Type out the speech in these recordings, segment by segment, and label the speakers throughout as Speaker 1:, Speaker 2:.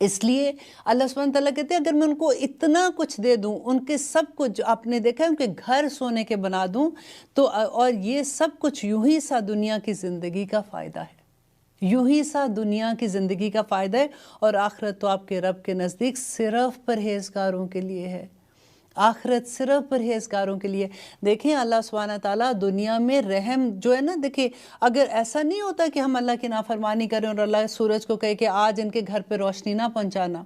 Speaker 1: اس لیے اللہ سبحانہ تعالیٰ کہتے ہیں اگر میں ان کو اتنا کچھ دے دوں، ان کے سب کچھ جو آپ نے دیکھا ہے ان کے گھر سونے کے بنا دوں تو اور یہ سب کچھ یوں ہی سا دنیا کی زندگی کا فائدہ ہے، یوں ہی سا دنیا کی زندگی کا فائدہ ہے، اور آخرت تو آپ کے رب کے نزدیک صرف پرہیزگاروں کے لیے ہے، آخرت صرف پرہیزگاروں کے لیے۔ دیکھیں اللہ سبحانہ تعالیٰ دنیا میں رحم جو ہے نا، دیکھیں اگر ایسا نہیں ہوتا کہ ہم اللہ کی نافرمانی کریں اور اللہ سورج کو کہے کہ آج ان کے گھر پہ روشنی نہ پہنچانا،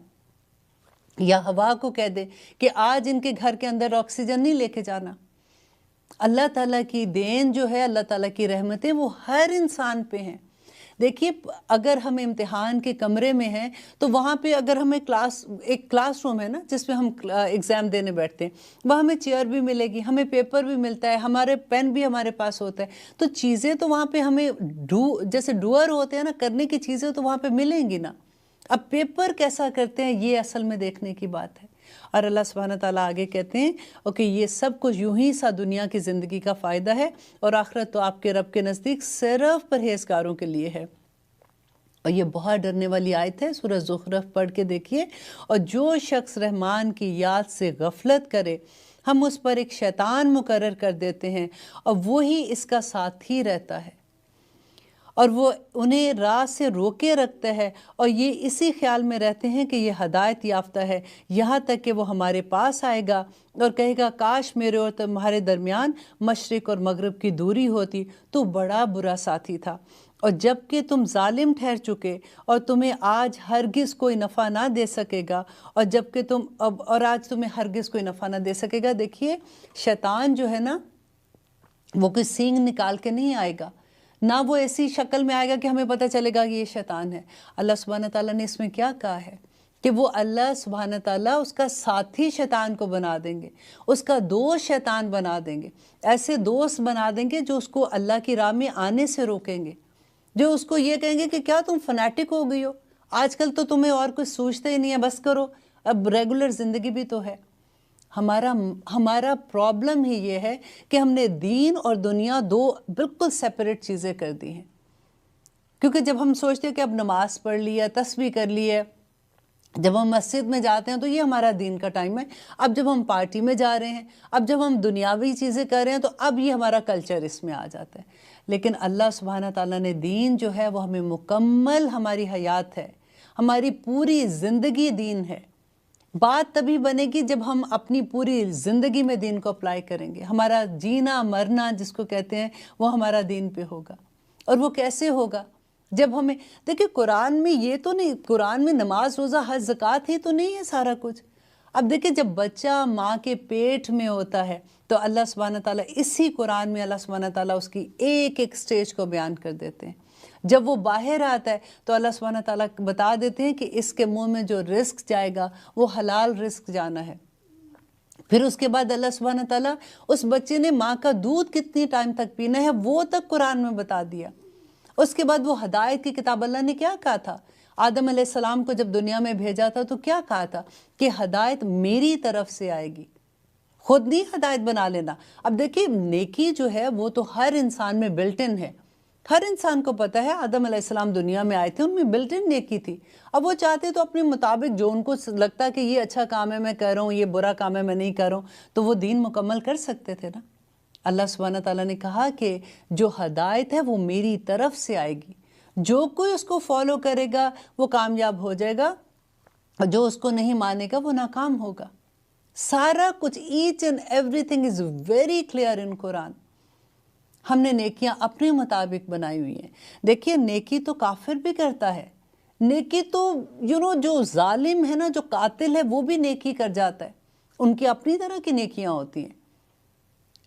Speaker 1: یا ہوا کو کہہ دے کہ آج ان کے گھر کے اندر آکسیجن نہیں لے کے جانا، اللہ تعالیٰ کی دین جو ہے، اللہ تعالیٰ کی رحمتیں وہ ہر انسان پہ ہیں۔ دیکھیے اگر ہم امتحان کے کمرے میں ہیں تو وہاں پہ اگر ہمیں ایک کلاس روم ہے نا جس میں ہم ایگزام دینے بیٹھتے ہیں، وہاں ہمیں چیئر بھی ملے گی، ہمیں پیپر بھی ملتا ہے، ہمارے پین بھی ہمارے پاس ہوتا ہے، تو چیزیں تو وہاں پہ ہمیں جیسے ڈوئر ہوتے ہیں نا، کرنے کی چیزیں تو وہاں پہ ملیں گی نا۔ اب پیپر کیسا کرتے ہیں یہ اصل میں دیکھنے کی بات ہے۔ اور اللہ سبحانہ تعالیٰ آگے کہتے ہیں اوکے یہ سب کچھ یوں ہی سا دنیا کی زندگی کا فائدہ ہے، اور آخرت تو آپ کے رب کے نزدیک صرف پرہیزگاروں کے لیے ہے۔ اور یہ بہت ڈرنے والی آیت ہے، سورہ زخرف پڑھ کے دیکھیے، اور جو شخص رحمان کی یاد سے غفلت کرے ہم اس پر ایک شیطان مقرر کر دیتے ہیں اور وہی اس کا ساتھی رہتا ہے، اور وہ انہیں راہ سے روکے رکھتا ہے، اور یہ اسی خیال میں رہتے ہیں کہ یہ ہدایت یافتہ ہے، یہاں تک کہ وہ ہمارے پاس آئے گا اور کہے گا کاش میرے اور تمہارے درمیان مشرق اور مغرب کی دوری ہوتی، تو بڑا برا ساتھی تھا۔ اور جب کہ تم ظالم ٹھہر چکے اور تمہیں آج ہرگز کوئی نفع نہ دے سکے گا، اور جب کہ آج تمہیں ہرگز کوئی نفع نہ دے سکے گا۔ دیکھیے شیطان جو ہے نا وہ کوئی سینگ نکال کے نہیں آئے گا، نہ وہ ایسی شکل میں آئے گا کہ ہمیں پتہ چلے گا کہ یہ شیطان ہے۔ اللہ سبحانہ تعالیٰ نے اس میں کیا کہا ہے کہ وہ اللہ سبحانہ تعالیٰ اس کا ساتھی شیطان کو بنا دیں گے، اس کا دوست شیطان بنا دیں گے، ایسے دوست بنا دیں گے جو اس کو اللہ کی راہ میں آنے سے روکیں گے، جو اس کو یہ کہیں گے کہ کیا تم فنیٹک ہو گئی ہو، آج کل تو تمہیں اور کچھ سوچتے ہی نہیں ہے، بس کرو، اب ریگولر زندگی بھی تو ہے۔ ہمارا پرابلم ہی یہ ہے کہ ہم نے دین اور دنیا دو بالکل سیپریٹ چیزیں کر دی ہیں، کیونکہ جب ہم سوچتے ہیں کہ اب نماز پڑھ لی ہے، تسبیح کر لی ہے، جب ہم مسجد میں جاتے ہیں تو یہ ہمارا دین کا ٹائم ہے، اب جب ہم پارٹی میں جا رہے ہیں، اب جب ہم دنیاوی چیزیں کر رہے ہیں تو اب یہ ہمارا کلچر اس میں آ جاتا ہے۔ لیکن اللہ سبحانہ تعالیٰ نے دین جو ہے وہ ہمیں مکمل ہماری حیات ہے، ہماری پوری زندگی دین ہے۔ بات تبھی بنے گی جب ہم اپنی پوری زندگی میں دین کو اپلائی کریں گے، ہمارا جینا مرنا جس کو کہتے ہیں وہ ہمارا دین پہ ہوگا۔ اور وہ کیسے ہوگا؟ جب ہمیں دیکھیں قرآن میں یہ تو نہیں، قرآن میں نماز روزہ حج زکوٰۃ ہی تو نہیں ہے سارا کچھ۔ اب دیکھیں جب بچہ ماں کے پیٹ میں ہوتا ہے تو اللہ سبحانہ تعالیٰ اسی قرآن میں اللہ سبحانہ تعالیٰ اس کی ایک ایک سٹیج کو بیان کر دیتے ہیں۔ جب وہ باہر آتا ہے تو اللہ سبحانہ تعالیٰ بتا دیتے ہیں کہ اس کے منہ میں جو رزق جائے گا وہ حلال رزق جانا ہے۔ پھر اس کے بعد اللہ سبحانہ تعالیٰ اس بچے نے ماں کا دودھ کتنی ٹائم تک پینا ہے وہ تک قرآن میں بتا دیا۔ اس کے بعد وہ ہدایت کی کتاب اللہ نے کیا کہا تھا؟ آدم علیہ السلام کو جب دنیا میں بھیجا تھا تو کیا کہا تھا کہ ہدایت میری طرف سے آئے گی، خود نہیں ہدایت بنا لینا۔ اب دیکھیے نیکی جو ہے وہ تو ہر انسان میں بلٹ ان ہے، ہر انسان کو پتہ ہے آدم علیہ السلام دنیا میں آئے تھے، ان میں بلٹ ان نیکی تھی۔ اب وہ چاہتے تو اپنے مطابق جو ان کو لگتا کہ یہ اچھا کام ہے میں کر رہا ہوں، یہ برا کام ہے میں نہیں کر رہا ہوں، تو وہ دین مکمل کر سکتے تھے نا۔ اللہ سبحانہ تعالیٰ نے کہا کہ جو ہدایت ہے وہ میری طرف سے آئے گی، جو کوئی اس کو فالو کرے گا وہ کامیاب ہو جائے گا، اور جو اس کو نہیں مانے گا وہ ناکام ہوگا۔ سارا کچھ each and everything is very clear in Quran. ہم نے نیکیاں اپنے مطابق بنائی ہوئی ہیں۔ دیکھیے نیکی تو کافر بھی کرتا ہے، نیکی تو جو ظالم ہے نا، جو قاتل ہے وہ بھی نیکی کر جاتا ہے، ان کی اپنی طرح کی نیکیاں ہوتی ہیں۔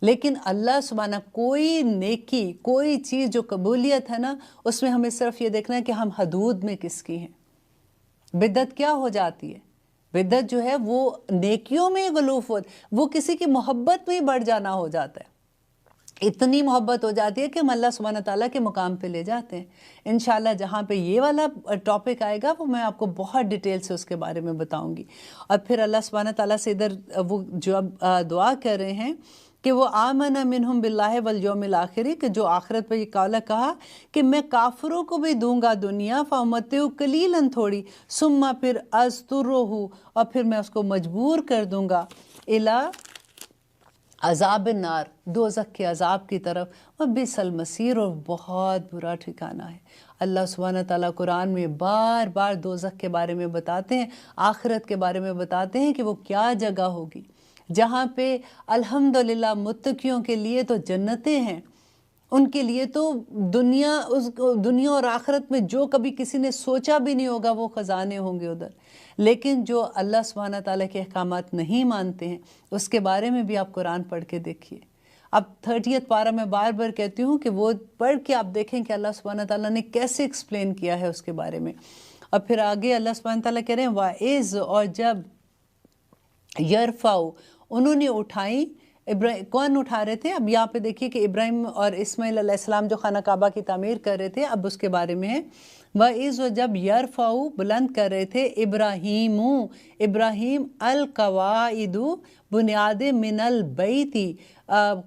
Speaker 1: لیکن اللہ سبحانہ کوئی نیکی کوئی چیز جو قبولیت ہے نا اس میں ہمیں صرف یہ دیکھنا ہے کہ ہم حدود میں کس کی ہیں۔ بدعت کیا ہو جاتی ہے؟ بدعت جو ہے وہ نیکیوں میں غلوف وہ کسی کی محبت میں ہی بڑھ جانا ہو جاتا ہے، اتنی محبت ہو جاتی ہے کہ ہم اللہ سبحانہ تعالیٰ کے مقام پہ لے جاتے ہیں۔ انشاءاللہ جہاں پہ یہ والا ٹاپک آئے گا وہ میں آپ کو بہت ڈیٹیل سے اس کے بارے میں بتاؤں گی۔ اور پھر اللہ سبحانہ تعالیٰ سے ادھر وہ جو اب دعا کر رہے ہیں کہ وہ آمن منہم باللہ والیوم الآخر، کہ جو آخرت پہ یہ قولہ کہا کہ میں کافروں کو بھی دوں گا دنیا، فامتعو قلیلاً تھوڑی، ثم پھر اضطرہ، اور پھر میں اس کو مجبور کر دوں گا، الی عذاب النار، دوزخ کے عذاب کی طرف، وبئس المصیر، اور بہت برا ٹھکانہ ہے۔ اللہ سبحانہ تعالیٰ قرآن میں بار بار دوزخ کے بارے میں بتاتے ہیں، آخرت کے بارے میں بتاتے ہیں کہ وہ کیا جگہ ہوگی، جہاں پہ الحمدللہ متقیوں کے لیے تو جنتیں ہیں، ان کے لیے تو دنیا اور آخرت میں جو کبھی کسی نے سوچا بھی نہیں ہوگا وہ خزانے ہوں گے ادھر۔ لیکن جو اللہ سبحانہ تعالیٰ کے احکامات نہیں مانتے ہیں، اس کے بارے میں بھی آپ قرآن پڑھ کے دیکھیے۔ اب 30 پارہ میں بار بار کہتی ہوں کہ وہ پڑھ کے آپ دیکھیں کہ اللہ سبحانہ تعالیٰ نے کیسے ایکسپلین کیا ہے اس کے بارے میں۔ اور پھر آگے اللہ سبحانہ تعالیٰ کہہ رہے ہیں وَإِذْ، اور جب یرفعو، انہوں نے اٹھائیں، کون اٹھا رہے تھے؟ اب یہاں پہ دیکھیے کہ ابراہیم اور اسماعیل علیہ السلام جو خانہ کعبہ کی تعمیر کر رہے تھے، اب اس کے بارے میں ہے وَإِذْ، و جب یرفعو، بلند کر رہے تھے، ابراہیم القواعد، بنیادیں، من البیتی،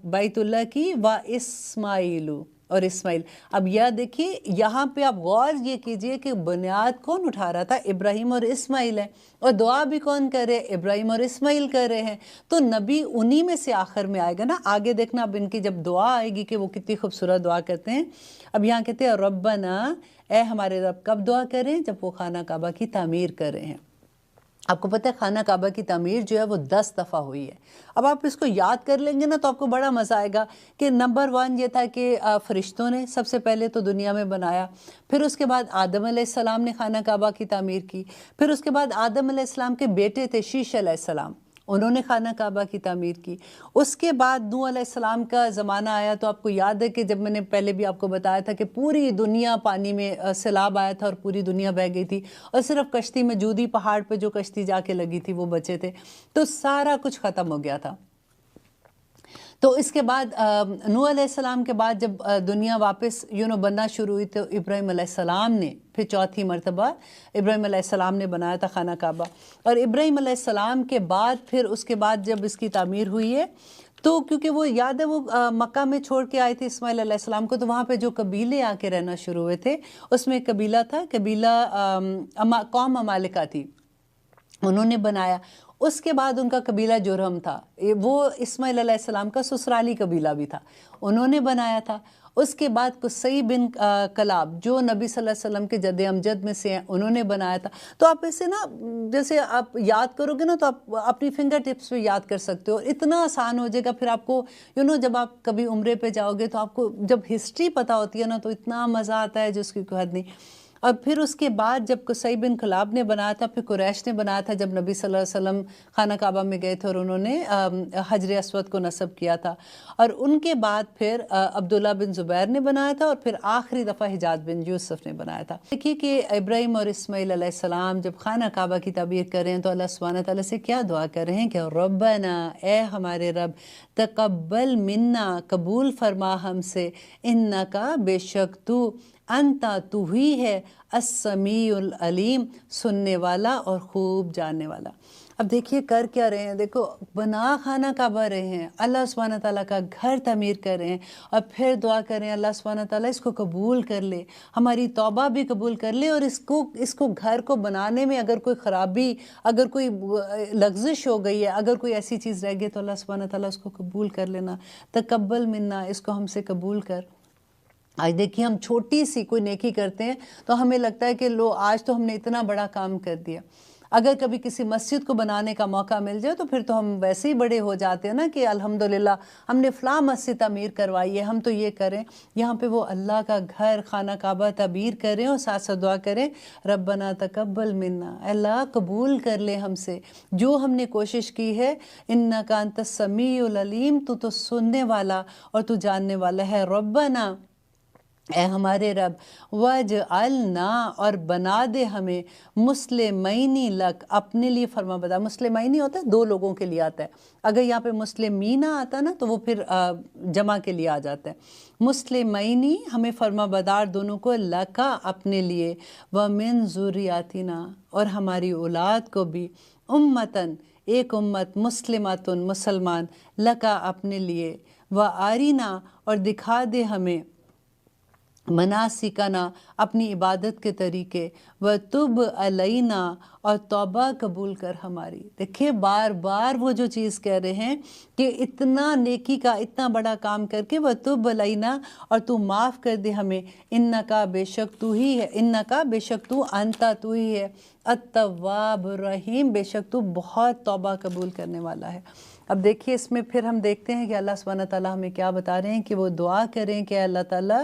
Speaker 1: بیت اللہ کی، و اسماعیل، اور اسماعیل۔ اب یہ دیکھیے یہاں پہ آپ غور یہ کیجئے کہ بنیاد کون اٹھا رہا تھا؟ ابراہیم اور اسماعیل ہے، اور دعا بھی کون کر رہے؟ ابراہیم اور اسماعیل کر رہے ہیں، تو نبی انہی میں سے آخر میں آئے گا نا۔ آگے دیکھنا اب ان کی جب دعا آئے گی کہ وہ کتنی خوبصورت دعا کرتے ہیں۔ اب یہاں کہتے ہیں ربنا، اے ہمارے رب، کب دعا کریں؟ جب وہ خانہ کعبہ کی تعمیر کر رہے ہیں۔ آپ کو پتہ ہے خانہ کعبہ کی تعمیر جو ہے وہ 10 دفعہ ہوئی ہے۔ اب آپ اس کو یاد کر لیں گے نا تو آپ کو بڑا مزہ آئے گا کہ نمبر 1 یہ تھا کہ فرشتوں نے سب سے پہلے تو دنیا میں بنایا، پھر اس کے بعد آدم علیہ السلام نے خانہ کعبہ کی تعمیر کی، پھر اس کے بعد آدم علیہ السلام کے بیٹے تھے شیش علیہ السلام، انہوں نے خانہ کعبہ کی تعمیر کی۔ اس کے بعد نوح علیہ السلام کا زمانہ آیا، تو آپ کو یاد ہے کہ جب میں نے پہلے بھی آپ کو بتایا تھا کہ پوری دنیا پانی میں سیلاب آیا تھا اور پوری دنیا بہہ گئی تھی، اور صرف کشتی میں جودی پہاڑ پہ جو کشتی جا کے لگی تھی وہ بچے تھے، تو سارا کچھ ختم ہو گیا تھا۔ تو اس کے بعد نوح علیہ السلام کے بعد جب دنیا واپس بننا شروع ہوئی، تو ابراہیم علیہ السلام نے پھر 4تھی مرتبہ ابراہیم علیہ السلام نے بنایا تھا خانہ کعبہ، اور ابراہیم علیہ السلام کے بعد پھر اس کے بعد جب اس کی تعمیر ہوئی ہے، تو کیونکہ وہ یاد ہے وہ مکہ میں چھوڑ کے آئے تھے اسماعیل علیہ السلام کو، تو وہاں پہ جو قبیلے آ کے رہنا شروع ہوئے تھے، اس میں ایک قبیلہ تھا، قوم عمالقہ تھی، انہوں نے بنایا۔ اس کے بعد ان کا قبیلہ جرہم تھا، وہ اسماعیل علیہ السلام کا سسرالی قبیلہ بھی تھا، انہوں نے بنایا تھا۔ اس کے بعد قصی بن کلاب جو نبی صلی اللہ علیہ وسلم کے جد امجد میں سے ہیں، انہوں نے بنایا تھا۔ تو آپ اسے نا جیسے آپ یاد کرو گے نا تو آپ اپنی فنگر ٹپس پہ یاد کر سکتے ہو، اتنا آسان ہو جائے گا۔ پھر آپ کو جب آپ کبھی عمرے پہ جاؤ گے تو آپ کو جب ہسٹری پتہ ہوتی ہے نا تو اتنا مزہ آتا ہے جس کی کوئی حد نہیں۔ اور پھر اس کے بعد جب قصی بن کلاب نے بنایا تھا، پھر قریش نے بنایا تھا، جب نبی صلی اللہ علیہ وسلم خانہ کعبہ میں گئے تھے اور انہوں نے حجر اسود کو نصب کیا تھا، اور ان کے بعد پھر عبداللہ بن زبیر نے بنایا تھا، اور پھر آخری دفعہ حجاج بن یوسف نے بنایا تھا۔ دیکھیے کہ ابراہیم اور اسماعیل علیہ السلام جب خانہ کعبہ کی تعمیر کر رہے ہیں تو اللہ سبحانہ تعالیٰ سے کیا دعا کر رہے ہیں کہ ربنا، اے ہمارے رب، تقبل منا، قبول فرما ہم سے، انکا، بے شک تو، انتا، تو ہی ہے، السمیع العلیم، سننے والا اور خوب جاننے والا۔ اب دیکھیے کر کیا رہے ہیں، دیکھو بنا خانہ کعبہ رہے ہیں، اللہ سبحانہ تعالیٰ کا گھر تعمیر کر رہے ہیں، اور پھر دعا کر رہے ہیں اللہ سبحانہ تعالیٰ اس کو قبول کر لے، ہماری توبہ بھی قبول کر لے، اور اس کو گھر کو بنانے میں اگر کوئی خرابی، اگر کوئی لغزش ہو گئی ہے، اگر کوئی ایسی چیز رہ گئی تو اللہ سبحانہ تعالیٰ اس کو قبول کر لینا، تقبل منا، اس کو ہم سے قبول کر۔ آج دیکھیے ہم چھوٹی سی کوئی نیکی کرتے ہیں تو ہمیں لگتا ہے کہ آج تو ہم نے اتنا بڑا کام کر دیا۔ اگر کبھی کسی مسجد کو بنانے کا موقع مل جائے تو پھر تو ہم ویسے ہی بڑے ہو جاتے ہیں نا کہ الحمدللہ ہم نے فلاں مسجد تعمیر کروائی ہے، ہم تو یہ کریں۔ یہاں پہ وہ اللہ کا گھر خانہ کعبہ تعمیر کریں اور ساتھ ساتھ دعا کریں ربنا تقبل منا، اللہ قبول کر لے ہم سے جو ہم نے کوشش کی ہے، انکا انت السمیع العلیم، تو سننے والا اور تو جاننے والا ہے۔ ربنا، اے ہمارے رب، وجعلنا، اور بنا دے ہمیں، مسلمینی لک، اپنے لیے فرما بردار۔ مسلمینی ہوتا ہے 2 لوگوں کے لیے آتا ہے، اگر یہاں پہ مسلمین آتا نا تو وہ پھر جمع کے لیے آ جاتا ہے۔ مسلمینی، ہمیں فرما بردار دونوں کو، لکا، اپنے لیے، ومن ذریاتنا، اور ہماری اولاد کو بھی، امتن، ایک امت مسلماتن مسلمان لکا اپنے لیے، و آرینا اور دکھا دے ہمیں مناسکنا اپنی عبادت کے طریقے، و تب علینا اور توبہ قبول کر ہماری۔ دیکھیں بار بار وہ جو چیز کہہ رہے ہیں کہ اتنا نیکی کا اتنا بڑا کام کر کے و تب علینا اور تو معاف کر دے ہمیں، انکا بے شک تو ہی ہے، انکا بے شک تو، انتا تو ہی ہے، التواب الرحیم بے شک تو بہت توبہ قبول کرنے والا ہے۔ اب دیکھیے اس میں پھر ہم دیکھتے ہیں کہ اللہ سبحانہ تعالیٰ ہمیں کیا بتا رہے ہیں کہ وہ دعا کریں کہ اللہ تعالیٰ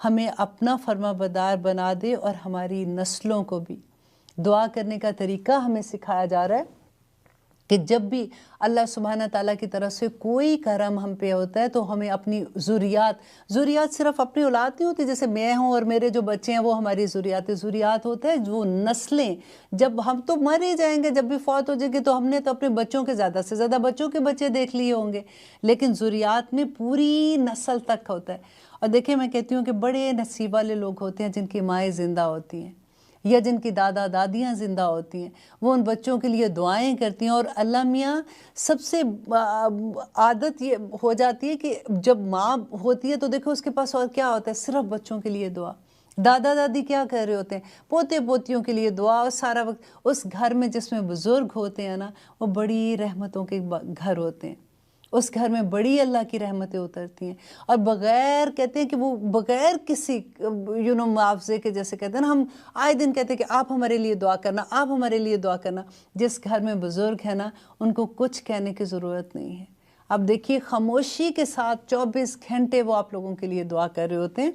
Speaker 1: ہمیں اپنا فرما بردار بنا دے اور ہماری نسلوں کو بھی۔ دعا کرنے کا طریقہ ہمیں سکھایا جا رہا ہے کہ جب بھی اللہ سبحانہ تعالیٰ کی طرف سے کوئی کرم ہم پہ ہوتا ہے تو ہمیں اپنی ذریات صرف اپنی اولاد نہیں ہوتی، جیسے میں ہوں اور میرے جو بچے ہیں وہ ہماری ذریات ہوتے ہیں، جو نسلیں، جب ہم تو مر ہی جائیں گے، جب بھی فوت ہو جائیں گے تو ہم نے تو اپنے بچوں کے زیادہ سے زیادہ بچوں کے بچے دیکھ لیے ہوں گے، لیکن ذریات میں پوری نسل تک ہوتا ہے۔ اور دیکھیں میں کہتی ہوں کہ بڑے نصیب والے لوگ ہوتے ہیں جن کی مائیں زندہ ہوتی ہیں یا جن کی دادا دادیاں زندہ ہوتی ہیں، وہ ان بچوں کے لیے دعائیں کرتی ہیں، اور اللہ میاں سب سے عادت یہ ہو جاتی ہے کہ جب ماں ہوتی ہے تو دیکھو اس کے پاس اور کیا ہوتا ہے، صرف بچوں کے لیے دعا۔ دادا دادی کیا کر رہے ہوتے ہیں، پوتے پوتیوں کے لیے دعا، اور سارا وقت اس گھر میں جس میں بزرگ ہوتے ہیں نا، وہ بڑی رحمتوں کے گھر ہوتے ہیں، اس گھر میں بڑی اللہ کی رحمتیں اترتی ہیں، اور بغیر کہتے ہیں کہ وہ بغیر کسی معاوضے کے، جیسے کہتے ہیں نا ہم آئے دن کہتے ہیں کہ آپ ہمارے لیے دعا کرنا، آپ ہمارے لیے دعا کرنا، جس گھر میں بزرگ ہے نا ان کو کچھ کہنے کی ضرورت نہیں ہے۔ اب دیکھیے خاموشی کے ساتھ 24 گھنٹے وہ آپ لوگوں کے لیے دعا کر رہے ہوتے ہیں،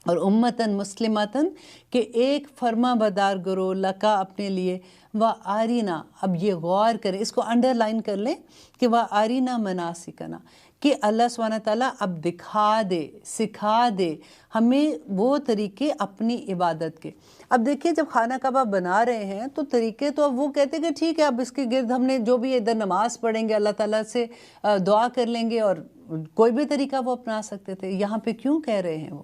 Speaker 1: اور امتن مسلماتن کہ ایک فرما بردار گروہ لکا اپنے لیے، و آرینا، اب یہ غور کریں، اس کو انڈر لائن کر لیں کہ و آرینا مناسکنا، کہ اللہ سبحانہ تعالیٰ اب دکھا دے، سکھا دے ہمیں وہ طریقے اپنی عبادت کے۔ اب دیکھیے جب خانہ کعبہ بنا رہے ہیں تو طریقے تو اب وہ کہتے ہیں کہ ٹھیک ہے اب اس کے گرد ہم نے جو بھی ادھر نماز پڑھیں گے، اللہ تعالیٰ سے دعا کر لیں گے، اور کوئی بھی طریقہ وہ اپنا سکتے تھے۔ یہاں پہ کیوں کہہ رہے ہیں وہ؟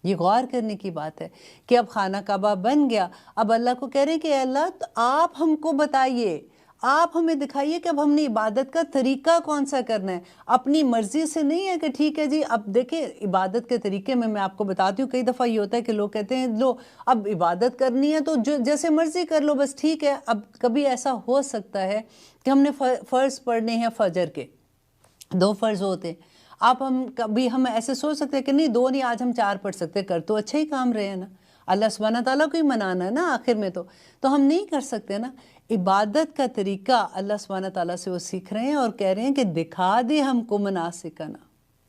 Speaker 1: یہ غور کرنے کی بات ہے کہ اب خانہ کعبہ بن گیا، اب اللہ کو کہہ رہے ہیں کہ اے اللہ آپ ہم کو بتائیے، آپ ہمیں دکھائیے کہ اب ہم نے عبادت کا طریقہ کون سا کرنا ہے، اپنی مرضی سے نہیں ہے کہ ٹھیک ہے جی اب دیکھیں عبادت کے طریقے میں آپ کو بتاتی ہوں، کئی دفعہ یہ ہوتا ہے کہ لوگ کہتے ہیں لو اب عبادت کرنی ہے تو جیسے مرضی کر لو بس ٹھیک ہے۔ اب کبھی ایسا ہو سکتا ہے کہ ہم نے فرض پڑھنے ہیں فجر کے، 2 فرض ہوتے ہیں، ہم ایسے سوچ سکتے ہیں کہ نہیں 2 نہیں، آج ہم 4 پڑھ سکتے، کر تو اچھا ہی کام رہے ہیں نا، اللہ سبحانہ تعالیٰ کو ہی منانا ہے نا آخر میں، تو ہم نہیں کر سکتے نا۔ عبادت کا طریقہ اللہ سبحانہ تعالیٰ سے وہ سیکھ رہے ہیں اور کہہ رہے ہیں کہ دکھا دے ہم کو مناسکنا۔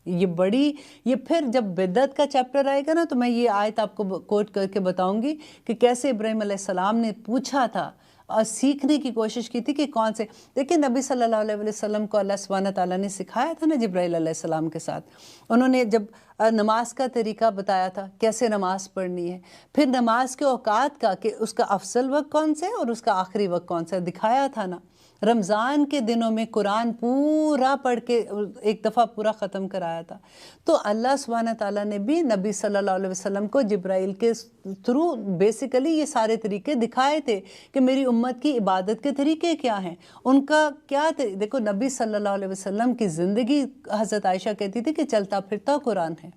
Speaker 1: یہ پھر جب بدعت کا چیپٹر آئے گا نا تو میں یہ آیت آپ کو کوٹ کر کے بتاؤں گی کہ کیسے ابراہیم علیہ السلام نے پوچھا تھا اور سیکھنے کی کوشش کی تھی کہ کون سے، دیکھیں نبی صلی اللہ علیہ وسلم کو اللہ سبحانہ تعالیٰ نے سکھایا تھا نا جبرائیل علیہ السلام کے ساتھ، انہوں نے جب نماز کا طریقہ بتایا تھا کیسے نماز پڑھنی ہے، پھر نماز کے اوقات کا کہ اس کا افضل وقت کون سا ہے اور اس کا آخری وقت کون سا دکھایا تھا نا۔ رمضان کے دنوں میں قرآن پورا پڑھ کے ایک دفعہ پورا ختم کرایا تھا، تو اللہ سبحانہ تعالیٰ نے بھی نبی صلی اللہ علیہ وسلم کو جبرائیل کے تھرو بیسیکلی یہ سارے طریقے دکھائے تھے کہ میری امت کی عبادت کے طریقے کیا ہیں، ان کا کیا دیکھو نبی صلی اللہ علیہ وسلم کی زندگی، حضرت عائشہ کہتی تھی کہ چلتا پھرتا قرآن ہے۔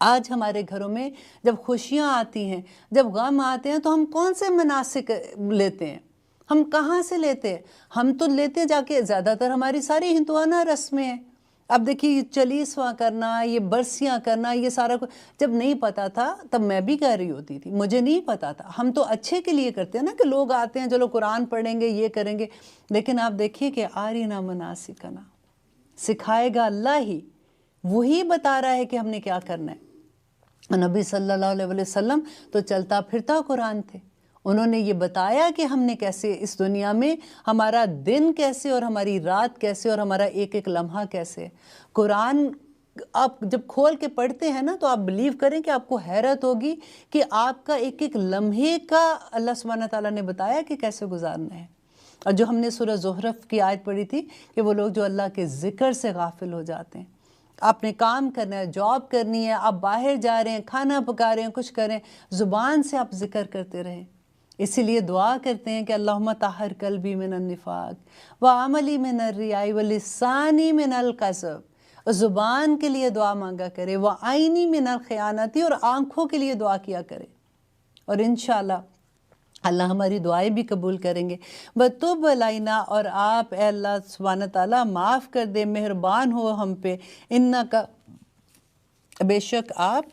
Speaker 1: آج ہمارے گھروں میں جب خوشیاں آتی ہیں، جب غم آتے ہیں تو ہم کون سے مناسک لیتے ہیں، ہم کہاں سے لیتے ہیں؟ ہم تو لیتے جا کے زیادہ تر ہماری ساری ہندوانہ رسمیں ہیں۔ اب دیکھیے یہ چلیسواں کرنا، یہ برسیاں کرنا، یہ سارا کچھ جب نہیں پتا تھا تب میں بھی کر رہی ہوتی تھی، مجھے نہیں پتا تھا، ہم تو اچھے کے لیے کرتے ہیں نا کہ لوگ آتے ہیں چلو قرآن پڑھیں گے یہ کریں گے، لیکن آپ دیکھیے کہ آرینا مناسکنا سکھائے گا اللہ ہی، وہی بتا رہا ہے کہ ہم نے کیا کرنا ہے۔ نبی صلی اللہ علیہ وسلم تو چلتا پھرتا قرآن تھے، انہوں نے یہ بتایا کہ ہم نے کیسے اس دنیا میں ہمارا دن کیسے اور ہماری رات کیسے اور ہمارا ایک ایک لمحہ کیسے۔ قرآن آپ جب کھول کے پڑھتے ہیں نا تو آپ بلیو کریں کہ آپ کو حیرت ہوگی کہ آپ کا ایک ایک لمحے کا اللہ سبحانہ تعالیٰ نے بتایا کہ کیسے گزارنا ہے۔ اور جو ہم نے سورہ زخرف کی آیت پڑھی تھی کہ وہ لوگ جو اللہ کے ذکر سے غافل ہو جاتے ہیں، آپ نے کام کرنا ہے، جاب کرنی ہے، آپ باہر جا رہے ہیں، کھانا پکا رہے ہیں، کچھ کر رہے ہیں، زبان سے آپ ذکر کرتے رہیں، اسی لیے دعا کرتے ہیں کہ اللہم طہر قلبی من النفاق وعملی من الریاء ولسانی من الکذب، اور زبان کے لیے دعا مانگا کرے، وعینی من الخیانتی، اور آنکھوں کے لیے دعا کیا کرے، اور انشاءاللہ اللہ ہماری دعائیں بھی قبول کریں گے۔ وَتُبْ عَلَيْنَا، اور آپ اے اللہ سبحانہ تعالیٰ معاف کر دے، مہربان ہو ہم پہ، اِنَّکَ، بے شک آپ،